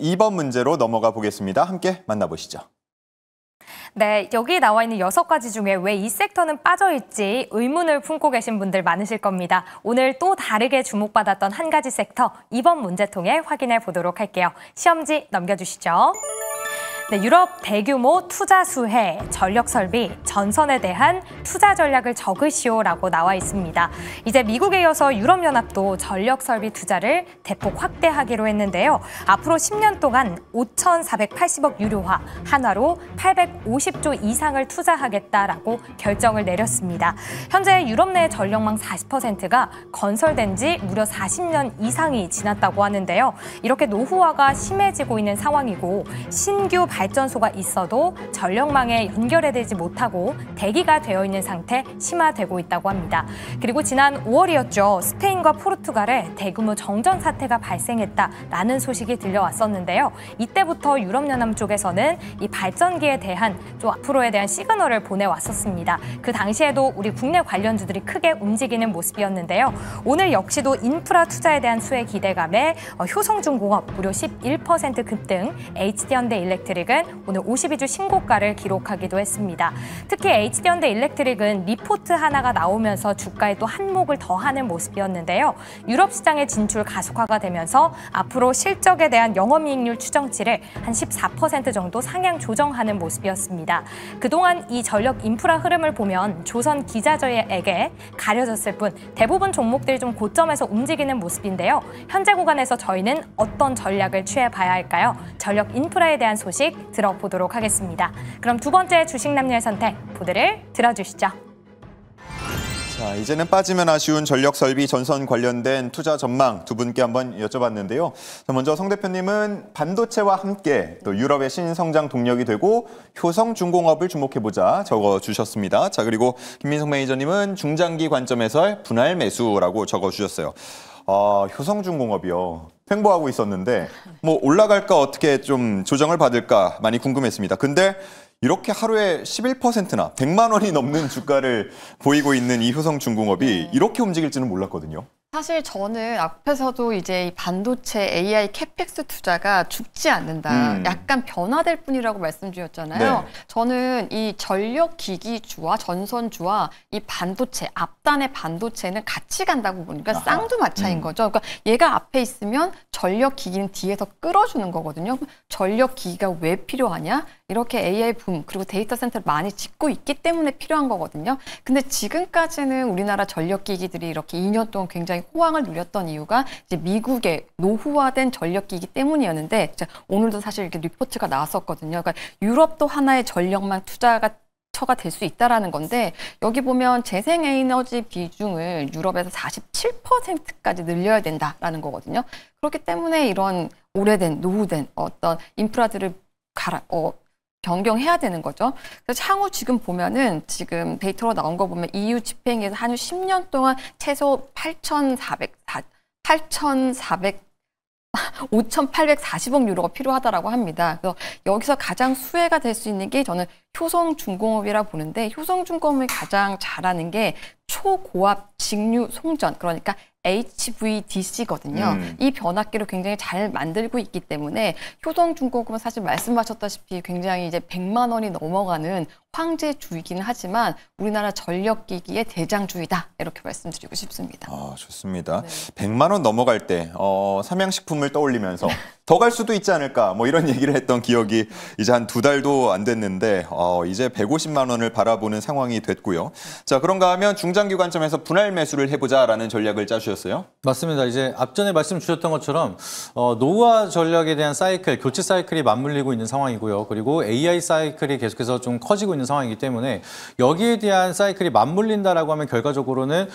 2번 문제로 넘어가 보겠습니다. 함께 만나보시죠. 네, 여기 나와 있는 6가지 중에 왜 이 섹터는 빠져있지 의문을 품고 계신 분들 많으실 겁니다. 오늘 또 다르게 주목받았던 한 가지 섹터, 이번 문제 통해 확인해 보도록 할게요. 시험지 넘겨주시죠. 네, 유럽 대규모 투자 수혜, 전력 설비, 전선에 대한 투자 전략을 적으시오라고 나와 있습니다. 이제 미국에 이어서 유럽연합도 전력 설비 투자를 대폭 확대하기로 했는데요. 앞으로 10년 동안 5,480억 유로화, 한화로 850조 이상을 투자하겠다라고 결정을 내렸습니다. 현재 유럽 내 전력망 40%가 건설된 지 무려 40년 이상이 지났다고 하는데요. 이렇게 노후화가 심해지고 있는 상황이고 신규 발전소가 있어도 전력망에 연결되지 못하고 대기가 되어 있는 상태 심화되고 있다고 합니다. 그리고 지난 5월이었죠. 스페인과 포르투갈에 대규모 정전 사태가 발생했다라는 소식이 들려왔었는데요. 이때부터 유럽연합 쪽에서는 이 발전기에 대한 좀 앞으로에 대한 시그널을 보내왔었습니다. 그 당시에도 우리 국내 관련주들이 크게 움직이는 모습이었는데요. 오늘 역시도 인프라 투자에 대한 수혜 기대감에 효성중공업 무려 11% 급등, HD현대일렉트릭은 오늘 52주 신고가를 기록하기도 했습니다. 특히 HD현대일렉트릭은 리포트 하나가 나오면서 주가에 또 한몫을 더하는 모습이었는데요. 유럽 시장의 진출 가속화가 되면서 앞으로 실적에 대한 영업이익률 추정치를 한 14% 정도 상향 조정하는 모습이었습니다. 그동안 이 전력 인프라 흐름을 보면 조선 기자재에게 가려졌을 뿐 대부분 종목들이 좀 고점에서 움직이는 모습인데요. 현재 구간에서 저희는 어떤 전략을 취해봐야 할까요? 전력 인프라에 대한 소식 들어보도록 하겠습니다. 그럼 두 번째 주식 남녀의 선택 보드를 들어주시죠. 자, 이제는 빠지면 아쉬운 전력 설비 전선 관련된 투자 전망 두 분께 한번 여쭤봤는데요. 자, 먼저 성 대표님은 반도체와 함께 또 유럽의 신성장 동력이 되고 효성중공업을 주목해보자 적어주셨습니다. 자, 그리고 김민석 매니저님은 중장기 관점에서의 분할 매수라고 적어주셨어요. 효성중공업이요. 횡보하고 있었는데 뭐 올라갈까 어떻게 좀 조정을 받을까 많이 궁금했습니다. 근데 이렇게 하루에 11%나 100만 원이 넘는 주가를 보이고 있는 이 효성중공업이 이렇게 움직일지는 몰랐거든요. 사실 저는 앞에서도 이제 이 반도체 AI 캐펙스 투자가 죽지 않는다. 약간 변화될 뿐이라고 말씀드렸잖아요. 네. 저는 이 전력 기기주와 전선주와 이 반도체, 앞단의 반도체는 같이 간다고 보니까 쌍두마차인 거죠. 그러니까 얘가 앞에 있으면 전력 기기는 뒤에서 끌어주는 거거든요. 전력 기기가 왜 필요하냐? 이렇게 AI 붐 그리고 데이터 센터를 많이 짓고 있기 때문에 필요한 거거든요. 근데 지금까지는 우리나라 전력 기기들이 이렇게 2년 동안 굉장히 호황을 누렸던 이유가 이제 미국의 노후화된 전력 기기 때문이었는데 오늘도 사실 이렇게 리포트가 나왔었거든요. 그러니까 유럽도 하나의 전력망 투자가 처가 될 수 있다라는 건데 여기 보면 재생에너지 비중을 유럽에서 47%까지 늘려야 된다라는 거거든요. 그렇기 때문에 이런 오래된 노후된 어떤 인프라들을 변경해야 되는 거죠. 그래서 향후 지금 보면은 지금 데이터로 나온 거 보면 EU 집행에서 한 10년 동안 최소 5,840억 유로가 필요하다라고 합니다. 그래서 여기서 가장 수혜가 될 수 있는 게 저는 효성중공업이라 보는데 효성중공업이 가장 잘하는 게 초고압 직류 송전 그러니까 HVDC거든요. 이 변압기를 굉장히 잘 만들고 있기 때문에 효성중공업은 사실 말씀하셨다시피 굉장히 이제 100만 원이 넘어가는 황제주이기는 하지만 우리나라 전력기기의 대장주이다. 이렇게 말씀드리고 싶습니다. 좋습니다. 네. 100만 원 넘어갈 때 삼양식품을 떠올리면서 더 갈 수도 있지 않을까 뭐 이런 얘기를 했던 기억이 이제 한 2달도 안 됐는데 이제 150만 원을 바라보는 상황이 됐고요. 자, 그런가 하면 중장기 관점에서 분할 매수를 해보자라는 전략을 짜주셨어요? 맞습니다. 이제 앞전에 말씀 주셨던 것처럼 노후화 전략에 대한 사이클, 교체 사이클이 맞물리고 있는 상황이고요. 그리고 AI 사이클이 계속해서 좀 커지고 있는 상황이기 때문에 여기에 대한 사이클이 맞물린다라고 하면 결과적으로는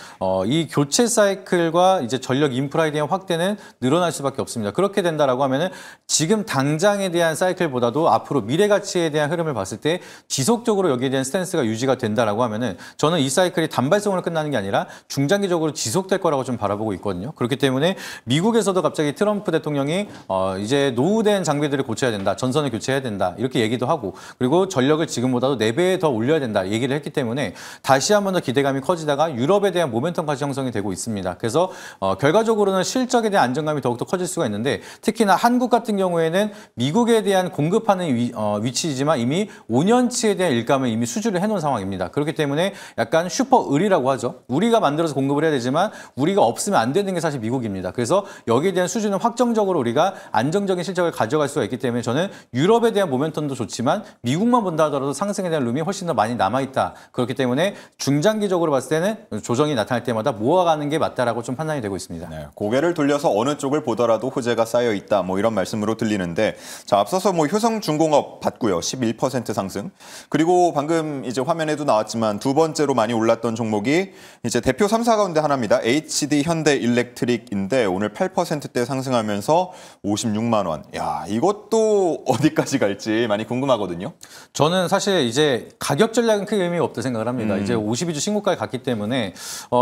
이 교체 사이클과 이제 전력 인프라에 대한 확대는 늘어날 수밖에 없습니다. 그렇게 된다라고 하면은 지금 당장에 대한 사이클보다도 앞으로 미래 가치에 대한 흐름을 봤을 때 지속적으로 여기에 대한 스탠스가 유지가 된다라고 하면은 저는 이 사이클이 단발성으로 끝나는 게 아니라 중장기적으로 지속될 거라고 좀 바라보고 있거든요. 그렇기 때문에 미국에서도 갑자기 트럼프 대통령이 이제 노후된 장비들을 고쳐야 된다, 전선을 교체해야 된다 이렇게 얘기도 하고 그리고 전력을 지금보다도 4배 더 올려야 된다 얘기를 했기 때문에 다시 한 번 더 기대감이 커지다가 유럽에 대한 모멘텀까지 형성이 되고 있습니다. 그래서 결과적으로는 실적에 대한 안정감이 더욱더 커질 수가 있는데 특히나 한 한국 같은 경우에는 미국에 대한 공급하는 위치이지만 이미 5년치에 대한 일감을 이미 수주를 해놓은 상황입니다. 그렇기 때문에 약간 슈퍼 을이라고 하죠. 우리가 만들어서 공급을 해야 되지만 우리가 없으면 안 되는 게 사실 미국입니다. 그래서 여기에 대한 수주는 확정적으로 우리가 안정적인 실적을 가져갈 수가 있기 때문에 저는 유럽에 대한 모멘텀도 좋지만 미국만 본다 하더라도 상승에 대한 룸이 훨씬 더 많이 남아있다. 그렇기 때문에 중장기적으로 봤을 때는 조정이 나타날 때마다 모아가는 게 맞다라고 좀 판단이 되고 있습니다. 네, 고개를 돌려서 어느 쪽을 보더라도 호재가 쌓여 있다. 뭐 이런 말씀으로 들리는데, 자, 앞서서 뭐 효성중공업 봤고요. 11% 상승. 그리고 방금 이제 화면에도 나왔지만 두 번째로 많이 올랐던 종목이 이제 대표 3사 가운데 하나입니다. HD 현대일렉트릭인데 오늘 8%대 상승하면서 56만 원. 야, 이것도 어디까지 갈지 많이 궁금하거든요. 저는 사실 이제 가격 전략은 크게 의미가 없다 생각을 합니다. 이제 52주 신고가에 갔기 때문에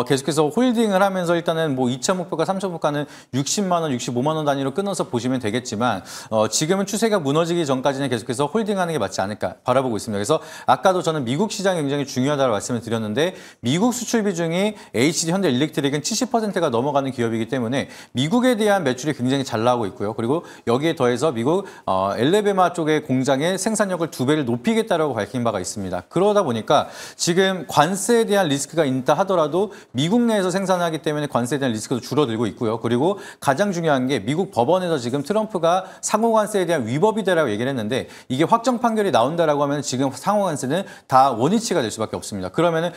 계속해서 홀딩을 하면서 일단은 뭐 2차 목표가 3차 목표가는 60만 원, 65만 원 단위로 끊어서 보시면 되겠지만 지금은 추세가 무너지기 전까지는 계속해서 홀딩하는 게 맞지 않을까 바라보고 있습니다. 그래서 아까도 저는 미국 시장이 굉장히 중요하다고 말씀을 드렸는데 미국 수출 비중이 HD 현대일렉트릭은 70%가 넘어가는 기업이기 때문에 미국에 대한 매출이 굉장히 잘 나오고 있고요. 그리고 여기에 더해서 미국 엘레베마 쪽의 공장의 생산력을 2배를 높이겠다라고 밝힌 바가 있습니다. 그러다 보니까 지금 관세에 대한 리스크가 있다 하더라도 미국 내에서 생산하기 때문에 관세에 대한 리스크도 줄어들고 있고요. 그리고 가장 중요한 게 미국 법원에서 지금 트럼프가 상호관세에 대한 위법이다라고 얘기를 했는데 이게 확정 판결이 나온다라고 하면 지금 상호관세는 다 원위치가 될 수밖에 없습니다. 그러면은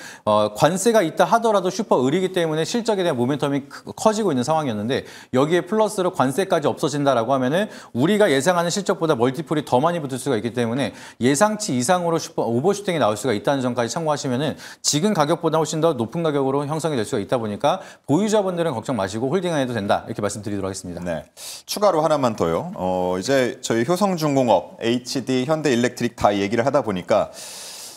관세가 있다 하더라도 슈퍼 을이기 때문에 실적에 대한 모멘텀이 커지고 있는 상황이었는데 여기에 플러스로 관세까지 없어진다라고 하면은 우리가 예상하는 실적보다 멀티플이 더 많이 붙을 수가 있기 때문에 예상치 이상으로 오버슈팅이 나올 수가 있다는 점까지 참고하시면은 지금 가격보다 훨씬 더 높은 가격으로 형성이 될 수가 있다 보니까 보유자분들은 걱정 마시고 홀딩 안 해도 된다 이렇게 말씀드리도록 하겠습니다. 네. 추가로 하나만 더요. 이제 저희 효성중공업, HD 현대일렉트릭 다 얘기를 하다 보니까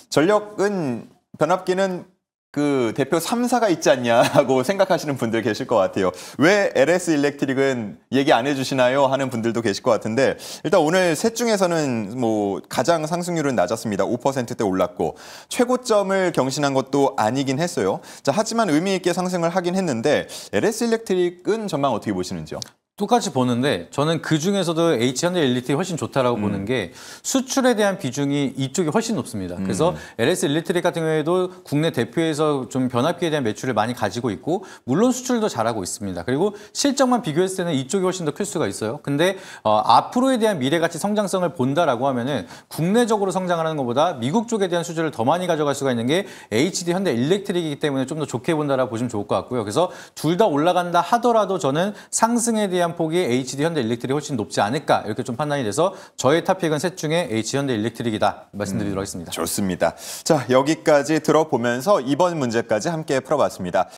전력은 변압기는 그 대표 3사가 있지 않냐고 생각하시는 분들 계실 것 같아요. 왜 LS 일렉트릭은 얘기 안 해주시나요? 하는 분들도 계실 것 같은데 일단 오늘 셋 중에서는 뭐 가장 상승률은 낮았습니다. 5%대 올랐고 최고점을 경신한 것도 아니긴 했어요. 자, 하지만 의미 있게 상승을 하긴 했는데 LS 일렉트릭은 전망 어떻게 보시는지요? 똑같이 보는데 저는 그중에서도 H현대일렉트릭이 훨씬 좋다라고 보는 게 수출에 대한 비중이 이쪽이 훨씬 높습니다. 그래서 LS 일렉트릭 같은 경우에도 국내 대표에서 좀 변압기에 대한 매출을 많이 가지고 있고 물론 수출도 잘하고 있습니다. 그리고 실적만 비교했을 때는 이쪽이 훨씬 더 클 수가 있어요. 근데 앞으로에 대한 미래가치 성장성을 본다라고 하면은 국내적으로 성장하는 것보다 미국 쪽에 대한 수주를 더 많이 가져갈 수가 있는 게 HD 현대일렉트릭이기 때문에 좀 더 좋게 본다라고 보시면 좋을 것 같고요. 그래서 둘 다 올라간다 하더라도 저는 상승에 대한 폭이 HD 현대일렉트릭이 훨씬 높지 않을까 이렇게 좀 판단이 돼서 저의 탑픽은 셋 중에 HD 현대일렉트릭이다 말씀드리도록 하겠습니다. 좋습니다. 자, 여기까지 들어보면서 이번 문제까지 함께 풀어봤습니다.